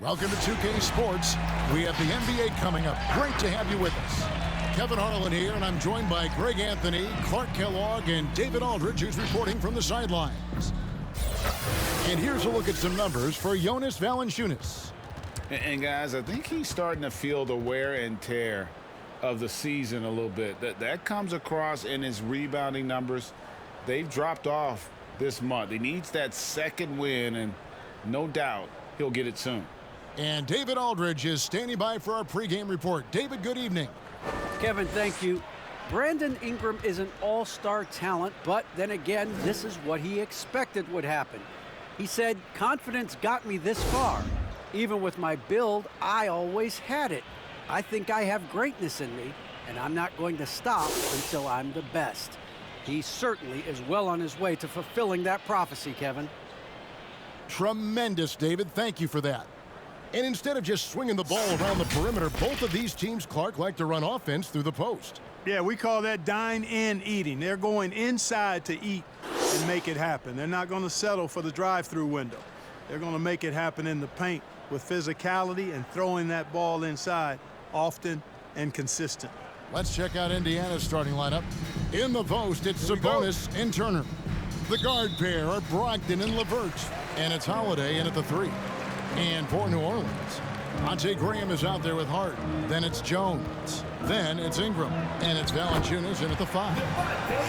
Welcome to 2K Sports. We have the NBA coming up. Great to have you with us. Kevin Harlan here, and I'm joined by Greg Anthony, Clark Kellogg, and David Aldridge, who's reporting from the sidelines. And here's a look at some numbers for Jonas Valanciunas. And guys, I think he's starting to feel the wear and tear of the season a little bit. That comes across in his rebounding numbers. They've dropped off this month. He needs that second win, and no doubt he'll get it soon. And David Aldridge is standing by for our pregame report. David, good evening. Kevin, thank you. Brandon Ingram is an all-star talent, but then again, this is what he expected would happen. He said, confidence got me this far. Even with my build, I always had it. I think I have greatness in me, and I'm not going to stop until I'm the best. He certainly is well on his way to fulfilling that prophecy, Kevin. Tremendous, David. Thank you for that. And instead of just swinging the ball around the perimeter, both of these teams, Clark, like to run offense through the post. Yeah, we call that dine in eating. They're going inside to eat and make it happen. They're not going to settle for the drive-through window. They're going to make it happen in the paint with physicality and throwing that ball inside often and consistent. Let's check out Indiana's starting lineup. In the post, it's Sabonis and Turner. The guard pair are Brogdon and LeVert. And it's Holiday in at the 3. And for New Orleans, Monte Graham is out there with Hart. Then it's Jones. Then it's Ingram. And it's Valanciunas in at the 5.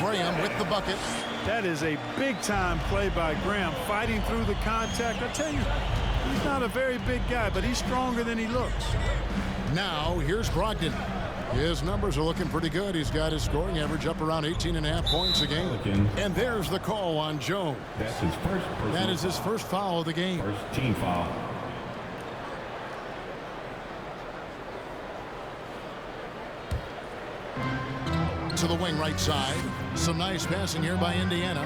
Graham with the bucket. That is a big-time play by Graham, fighting through the contact. I tell you, he's not a very big guy, but he's stronger than he looks. Now, here's Brogdon. His numbers are looking pretty good. He's got his scoring average up around 18.5 points a game. And there's the call on Jones. That's his first personal That is his first foul of the game. First team foul. To the wing right side. Some nice passing here by Indiana.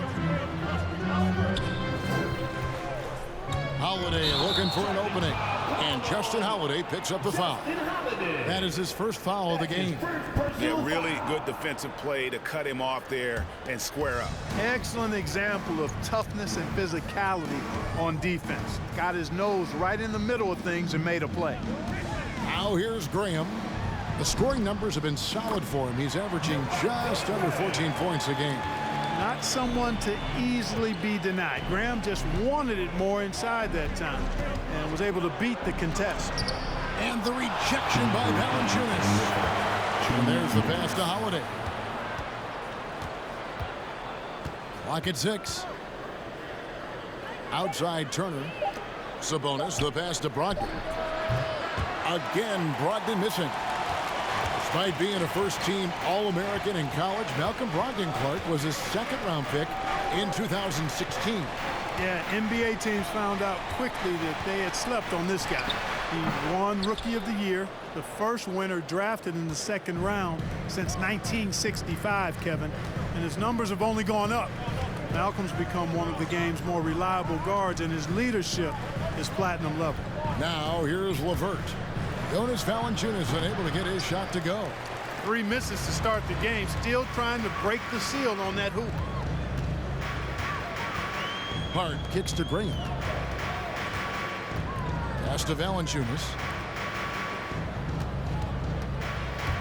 Holiday looking for an opening. And Justin Holiday picks up the foul. That is his first foul of the game. Yeah, really good defensive play to cut him off there and square up. Excellent example of toughness and physicality on defense. Got his nose right in the middle of things and made a play. Now here's Graham. The scoring numbers have been solid for him. He's averaging just under 14 points a game. Not someone to easily be denied. Graham just wanted it more inside that time and was able to beat the contest. And the rejection by Valanciunas. And there's the pass to Holiday. Clock at 6. Outside Turner. Sabonis, the pass to Brogdon. Again, Brogdon missing. Despite being a first-team All-American in college, Malcolm Brogdon, Clark, was his second-round pick in 2016. Yeah, NBA teams found out quickly that they had slept on this guy. He won Rookie of the Year, the first winner drafted in the second round since 1965, Kevin, and his numbers have only gone up. Malcolm's become one of the game's more reliable guards, and his leadership is platinum level. Now, here's LeVert. Jonas Valanciunas unable to get his shot to go. 3 misses to start the game, still trying to break the seal on that hoop. Hart kicks to Graham. Pass to Valanciunas.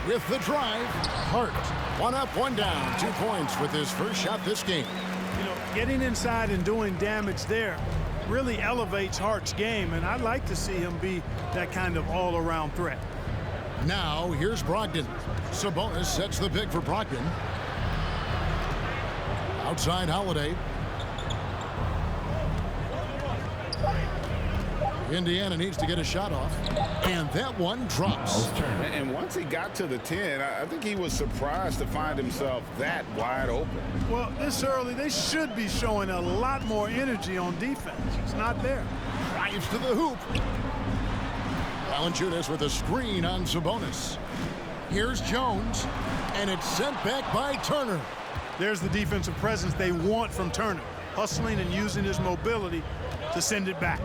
With the drive, Hart. 1 up, 1 down. 2 points with his first shot this game. You know, getting inside and doing damage there really elevates Hart's game, and I'd like to see him be that kind of all-around threat. Now, here's Brogdon. Sabonis sets the pick for Brogdon. Outside Holiday. Indiana needs to get a shot off. And that one drops. And once he got to the 10, I think he was surprised to find himself that wide open. Well, this early, they should be showing a lot more energy on defense. It's not there. Drives to the hoop. Valanciunas with a screen on Sabonis. Here's Jones. And it's sent back by Turner. There's the defensive presence they want from Turner. Hustling and using his mobility to send it back.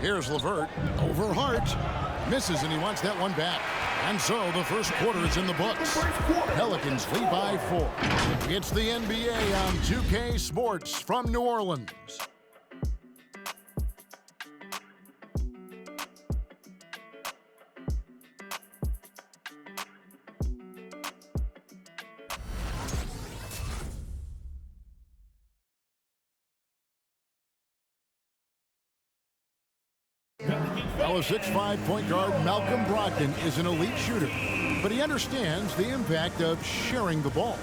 Here's LeVert over Hart. Misses, and he wants that one back. And so the first quarter is in the books. Pelicans lead by 4. It's the NBA on 2K Sports from New Orleans. Well, a 6'5" point guard, Malcolm Brogdon, is an elite shooter, but he understands the impact of sharing the ball.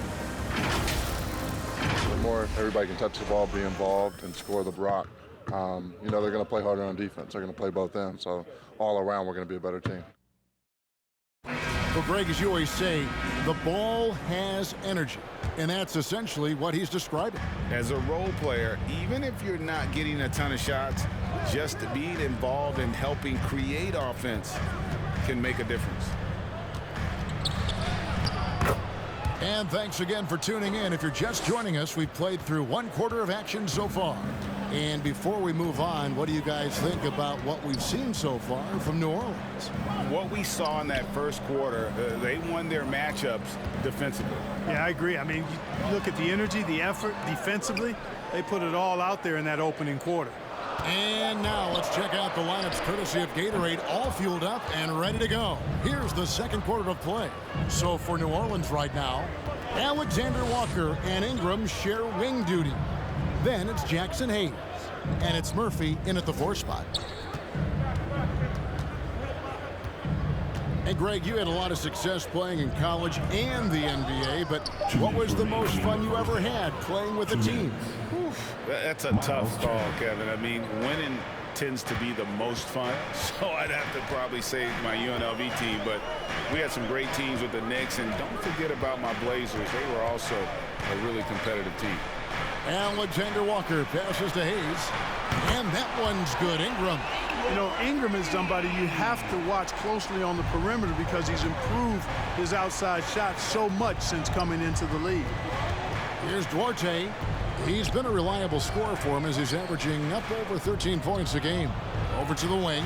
The more everybody can touch the ball, be involved, and score the block, they're going to play harder on defense. They're going to play both ends. So all around, we're going to be a better team. Well, Greg, as you always say, the ball has energy, and that's essentially what he's describing. As a role player, even if you're not getting a ton of shots, just being involved in helping create offense can make a difference. And thanks again for tuning in. If you're just joining us, we've played through one quarter of action so far. And before we move on, what do you guys think about what we've seen so far from New Orleans? What we saw in that first quarter, they won their matchups defensively. Yeah, I agree. I mean, you look at the energy, the effort defensively, they put it all out there in that opening quarter. And now let's check out the lineups courtesy of Gatorade, all fueled up and ready to go. Here's the second quarter of play. So for New Orleans right now, Alexander Walker and Ingram share wing duty. Then it's Jackson Hayes, and it's Murphy in at the 4 spot. And Greg, you had a lot of success playing in college and the NBA, but what was the most fun you ever had playing with a team? That's a tough call, Kevin. I mean, winning tends to be the most fun, so I'd have to probably say my UNLV team, but we had some great teams with the Knicks, and don't forget about my Blazers. They were also a really competitive team. Alexander Walker passes to Hayes, and that one's good. Ingram. You know, Ingram is somebody you have to watch closely on the perimeter because he's improved his outside shot so much since coming into the league. Here's Duarte. He's been a reliable scorer for him as he's averaging up over 13 points a game. Over to the wing.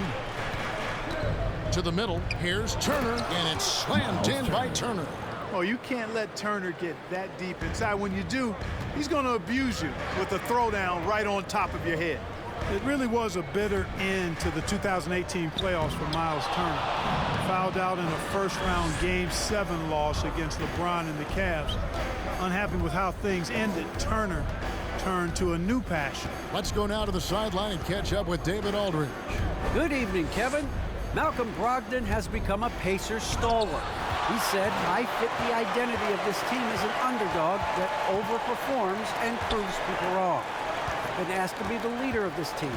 To the middle. Here's Turner, and it's slammed in by Turner. Oh, you can't let Turner get that deep inside. When you do, he's going to abuse you with a throwdown right on top of your head. It really was a bitter end to the 2018 playoffs for Miles Turner. Fouled out in a first-round Game 7 loss against LeBron and the Cavs. Unhappy with how things ended, Turner turned to a new passion. Let's go now to the sideline and catch up with David Aldridge. Good evening, Kevin. Malcolm Brogdon has become a Pacers stalwart. He said, I fit the identity of this team as an underdog that overperforms and proves people wrong. I've been asked to be the leader of this team.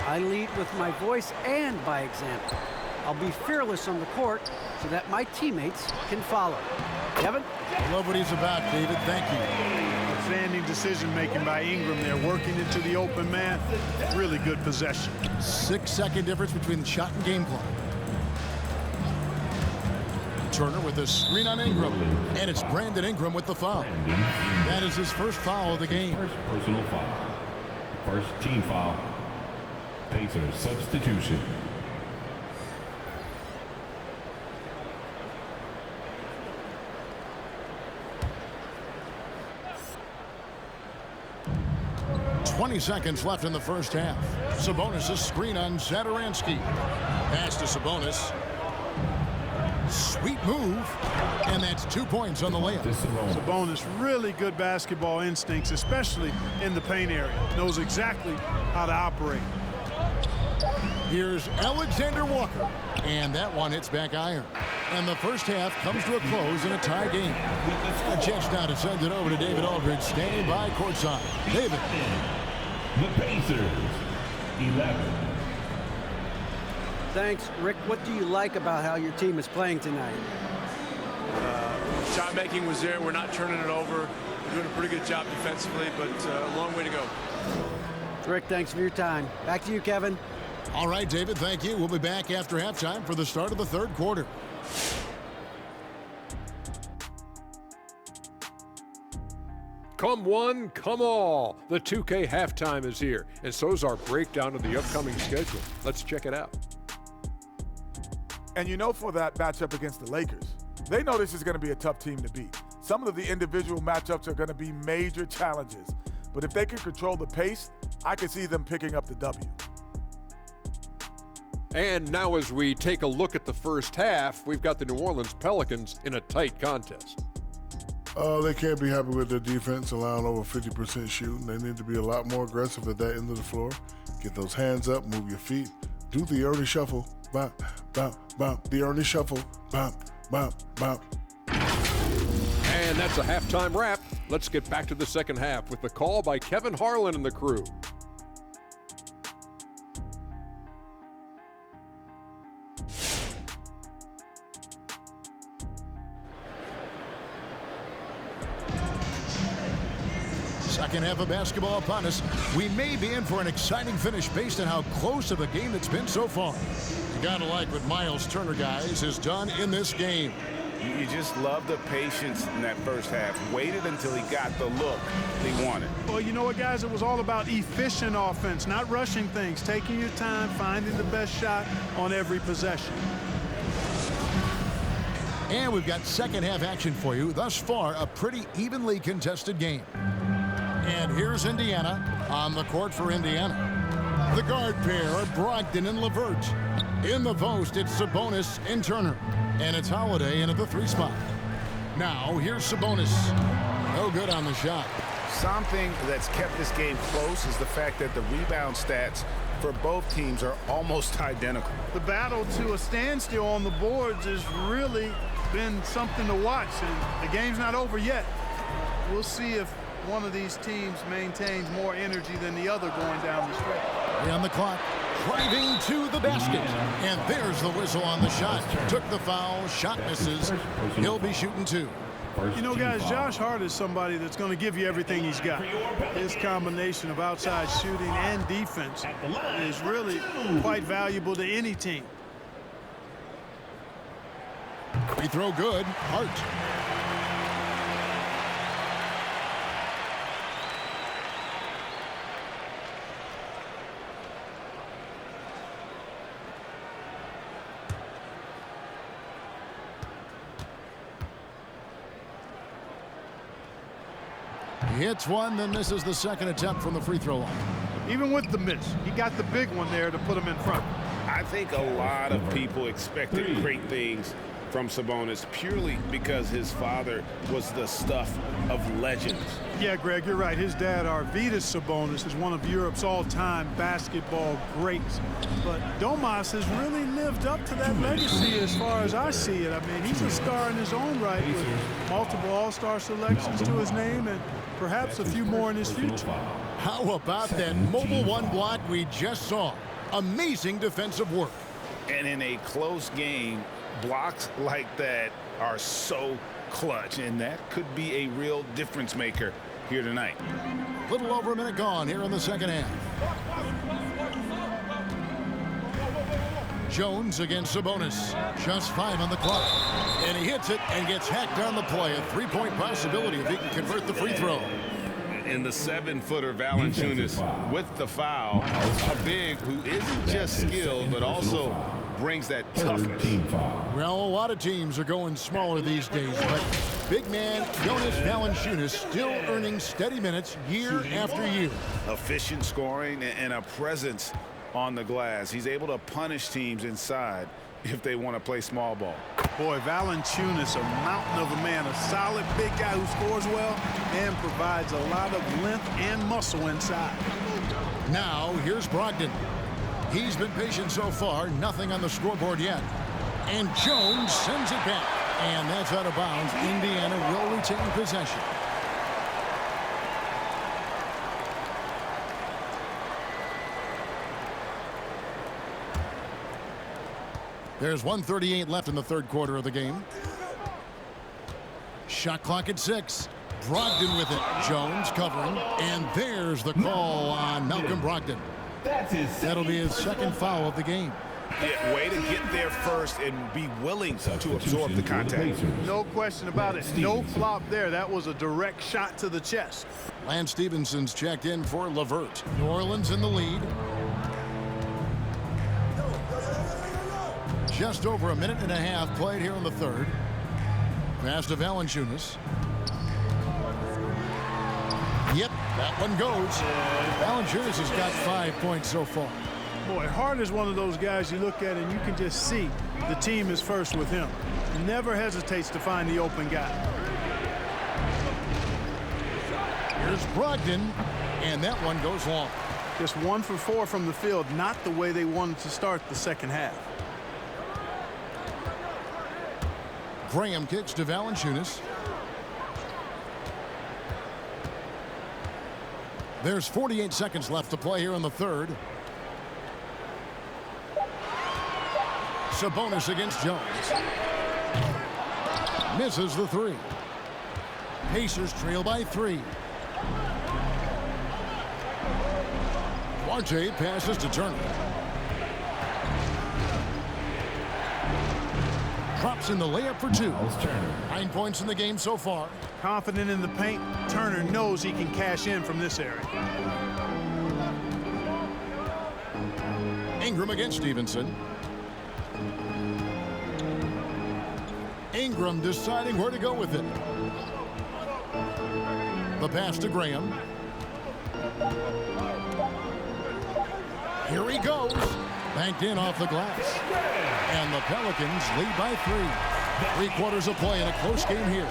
I lead with my voice and by example. I'll be fearless on the court so that my teammates can follow. Kevin? I love what he's about, David. Thank you. Outstanding decision-making by Ingram there, working into the open man. Really good possession. 6-second difference between the shot and game clock. Turner with a screen on Ingram, and it's Brandon Ingram with the foul. That is his first foul of the game. First personal foul. First team foul. Pacers substitution. .20 seconds left in the first half. Sabonis' screen on Zadaransky. Pass to Sabonis. Sweet move, and that's 2 points on the layup. Sabonis, really good basketball instincts, especially in the paint area. Knows exactly how to operate. Here's Alexander Walker, and that one hits back iron. And the first half comes to a close in a tie game. A chance now to send it over to David Aldridge, standing by courtside. David. The Pacers, 11. Thanks, Rick. What do you like about how your team is playing tonight? Shot making was there. We're not turning it over. We're doing a pretty good job defensively, but a long way to go. Rick, thanks for your time. Back to you, Kevin. All right, David, thank you. We'll be back after halftime for the start of the third quarter. Come one, come all. The 2K halftime is here, and so is our breakdown of the upcoming schedule. Let's check it out. And you know, for that matchup against the Lakers, they know this is going to be a tough team to beat. Some of the individual matchups are going to be major challenges. But if they can control the pace, I can see them picking up the W. And now as we take a look at the first half, we've got the New Orleans Pelicans in a tight contest. They can't be happy with their defense, allowing over 50% shooting. They need to be a lot more aggressive at that end of the floor. Get those hands up, move your feet, Do the Ernie Shuffle. Bop, bop, bop. The Ernie Shuffle. Bop, bop, bop. And that's a halftime wrap. Let's get back to the second half with the call by Kevin Harlan and the crew. Second half of basketball upon us. We may be in for an exciting finish based on how close of a game it's been so far. You gotta like what Miles Turner, guys, has done in this game. You just love the patience in that first half. Waited until he got the look he wanted. Well, you know what, guys? It was all about efficient offense, not rushing things, taking your time, finding the best shot on every possession. And we've got second half action for you. Thus far, a pretty evenly contested game. And here's Indiana on the court for Indiana. The guard pair are Brogdon and LeVert. In the post, it's Sabonis and Turner. And it's Holiday in at the 3 spot. Now, here's Sabonis. No good on the shot. Something that's kept this game close is the fact that the rebound stats for both teams are almost identical. The battle to a standstill on the boards has really been something to watch, and the game's not over yet. We'll see if one of these teams maintains more energy than the other going down the stretch. On the clock, driving to the basket. And there's the whistle on the shot. Took the foul, shot misses. He'll be shooting 2. You know, guys, Josh Hart is somebody that's going to give you everything he's got. His combination of outside shooting and defense is really quite valuable to any team. Free throw good. Hart. He hits one, then misses the second attempt from the free throw line. Even with the miss, he got the big one there to put him in front. I think a lot of people expected great things from Sabonis purely because his father was the stuff of legends. Yeah, Greg, you're right. His dad, Arvydas Sabonis, is one of Europe's all-time basketball greats. But Domas has really lived up to that legacy as far as I see it. I mean, he's a star in his own right with multiple all-star selections to his name and perhaps a few more in his future. How about that mobile one block we just saw? Amazing defensive work. And in a close game, blocks like that are so clutch, and that could be a real difference maker here tonight. Little over a minute gone here in the second half. Jones against Sabonis. Just 5 on the clock. And he hits it and gets hacked on the play. A 3-point possibility if he can convert the free throw. And the 7-footer Valanciunas with the foul. A big who isn't just skilled, but also brings that toughness. Well, a lot of teams are going smaller these days, but big man Jonas Valanciunas still earning steady minutes year after year. Efficient scoring and a presence on the glass. He's able to punish teams inside if they want to play small ball. Boy, Valanciunas, a mountain of a man, a solid big guy who scores well and provides a lot of length and muscle inside. Now, here's Brogdon. He's been patient so far, nothing on the scoreboard yet. And Jones sends it back. And that's out of bounds. Indiana will retain possession. There's 1:38 left in the third quarter of the game. Shot clock at 6. Brogdon with it. Jones covering. And there's the call on Malcolm Brogdon. That'll be his second foul of the game. Yeah, way to get there first and be willing to absorb the contact. No question about it. No flop there. That was a direct shot to the chest. Lance Stevenson's checked in for LeVert. New Orleans in the lead. Just over a minute and a half played here in the third. Pass to Valanciunas. Yep, that one goes. Valanciunas has got 5 points so far. Boy, Hart is one of those guys you look at and you can just see the team is first with him. He never hesitates to find the open guy. Here's Brogdon, and that one goes long. Just 1 for 4 from the field, not the way they wanted to start the second half. Graham kicks to Valanciunas. There's 48 seconds left to play here in the third. Sabonis against Jones. Misses the three. Pacers trail by 3. Duarte passes to Turner. Drops in the layup for 2. 9 points in the game so far. Confident in the paint, Turner knows he can cash in from this area. Ingram against Stevenson. Ingram deciding where to go with it. The pass to Graham. Here he goes. Banked in off the glass. And the Pelicans lead by 3. 3 quarters of play in a close game here.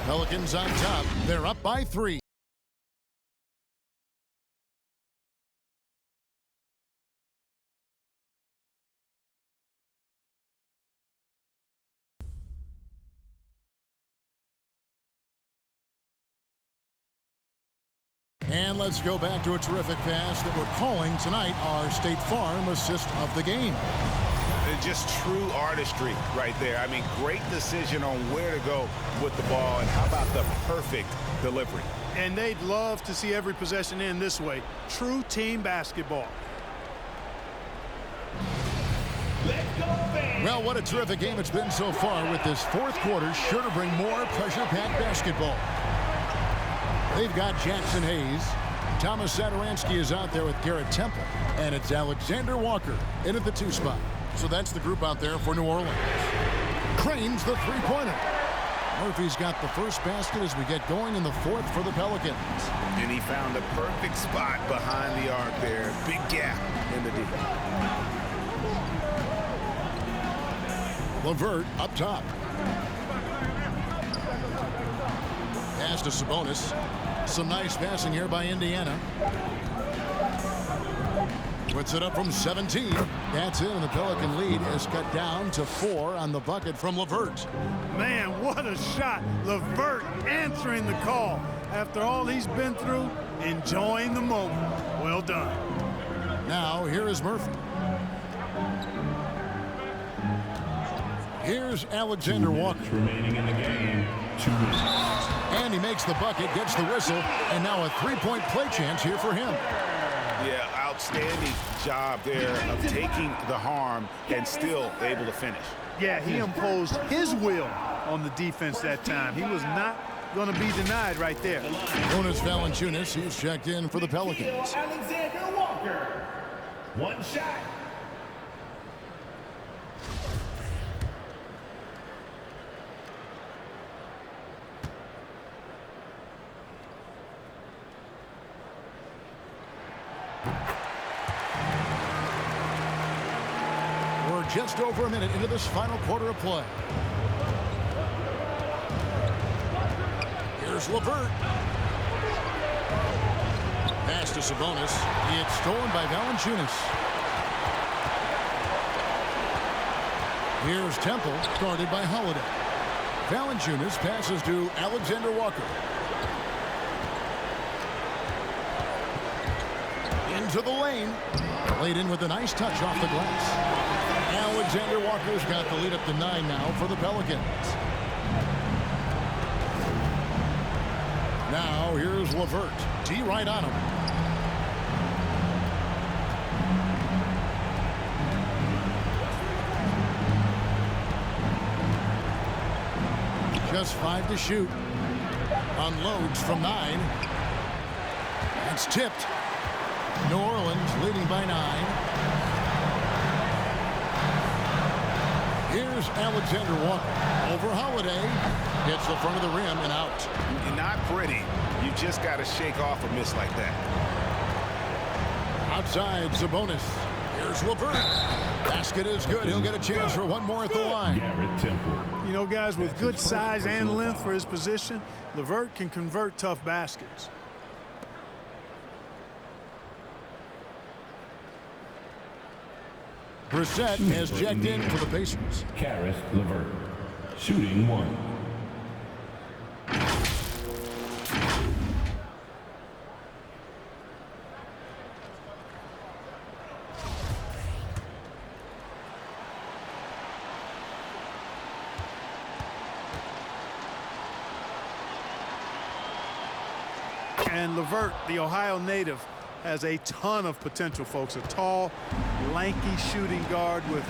Pelicans on top. They're up by 3. And let's go back to a terrific pass that we're calling tonight our State Farm assist of the game. Just true artistry right there. I mean, great decision on where to go with the ball, and how about the perfect delivery. And they'd love to see every possession end this way. True team basketball. Well, what a terrific game it's been so far, with this fourth quarter sure to bring more pressure-packed basketball. They've got Jackson Hayes. Thomas Satoransky is out there with Garrett Temple. And it's Alexander Walker in at the 2 spot. So that's the group out there for New Orleans. Cranes the three-pointer. Murphy's got the first basket as we get going in the fourth for the Pelicans. And he found the perfect spot behind the arc there. Big gap in the D. LeVert up top. Pass to Sabonis. Some nice passing here by Indiana. Puts it up from 17. That's it, and the Pelican lead is cut down to 4 on the bucket from LeVert. Man, what a shot. LeVert answering the call. After all he's been through, enjoying the moment. Well done. Now, here is Murphy. Here's Alexander Walker. Remaining in the game. 2 minutes. And he makes the bucket, gets the whistle, and now a three-point play chance here for him. Yeah, outstanding job there of taking the harm and still able to finish. Yeah, he imposed his will on the defense that time. He was not going to be denied right there. Jonas Valanciunas, he's checked in for the Pelicans. Alexander Walker. 1 shot. We're just over a minute into this final quarter of play. Here's LeVert. Pass to Sabonis. It's stolen by Valanciunas. Here's Temple, guarded by Holiday. Valanciunas passes to Alexander Walker. Into the lane. Played in with a nice touch off the glass. Alexander Walker's got the lead up to 9 now for the Pelicans. Now here's LeVert. T right on him. Just 5 to shoot. Unloads from 9. That's tipped. New Orleans leading by 9. Here's Alexander Walker. Over Holiday. Hits the front of the rim and out. Not pretty. You just got to shake off a miss like that. Outside, Sabonis. Here's LeVert. Basket is good. He'll get a chance for one more at the line. Garrett Temple. You know, guys, with good size and length for his position, LeVert can convert tough baskets. Brissett has checked in for the Pacers. Karis LeVert, shooting 1. And LeVert, the Ohio native, has a ton of potential, folks. A tall, lanky shooting guard with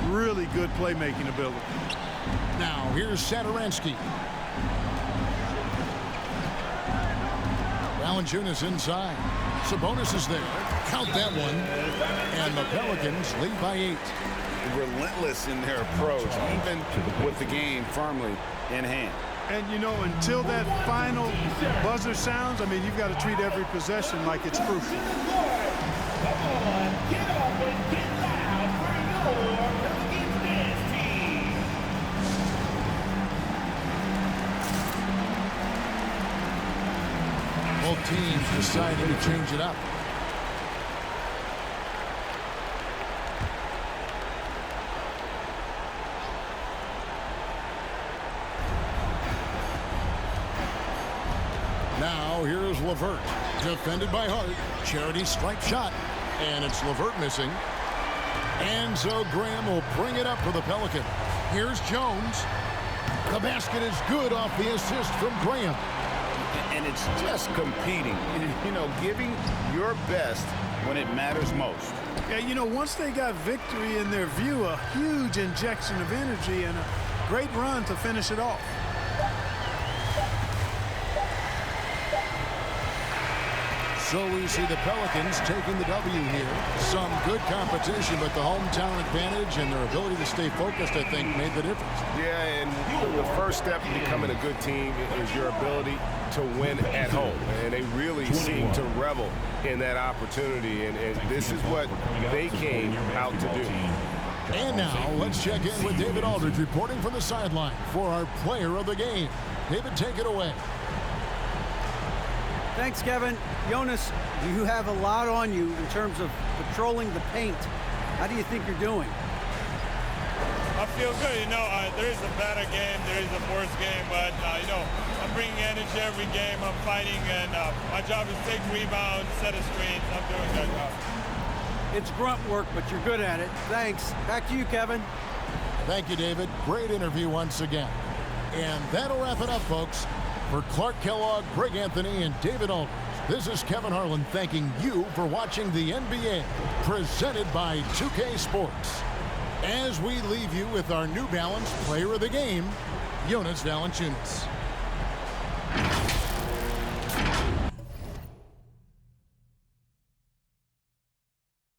really good playmaking ability. Now, here's Satoransky. Valanciunas inside. Sabonis is there. Count that one. And the Pelicans lead by 8. Relentless in their approach, even with the game firmly in hand. And, you know, until that final buzzer sounds, I mean, you've got to treat every possession like it's crucial. Come on, get up and get loud for your Pelicans dance team. Both teams decided to change it up. Now here's LeVert, defended by Hart. Charity stripe shot, and it's LeVert missing. And so Graham will bring it up for the Pelicans. Here's Jones. The basket is good off the assist from Graham. And it's just competing, you know, giving your best when it matters most. Yeah, you know, once they got victory in their view, a huge injection of energy and a great run to finish it off. So we see the Pelicans taking the W here. Some good competition, but the hometown advantage and their ability to stay focused, I think, made the difference. Yeah, and the first step to becoming a good team is your ability to win at home. And they really seem to revel in that opportunity, and this is what they came out to do. And now, let's check in with David Aldridge reporting from the sideline for our player of the game. David, take it away. Thanks, Kevin. Jonas, you have a lot on you in terms of patrolling the paint. How do you think you're doing? I feel good. You know, there is a better game, there is a worse game, but, you know, I'm bringing energy every game. I'm fighting, and my job is to take rebounds, set a screens. I'm doing that job. It's grunt work, but you're good at it. Thanks. Back to you, Kevin. Thank you, David. Great interview once again. And that'll wrap it up, folks. For Clark Kellogg, Greg Anthony, and David Aldridge, this is Kevin Harlan thanking you for watching the NBA, presented by 2K Sports. As we leave you with our New Balance Player of the Game, Jonas Valanciunas.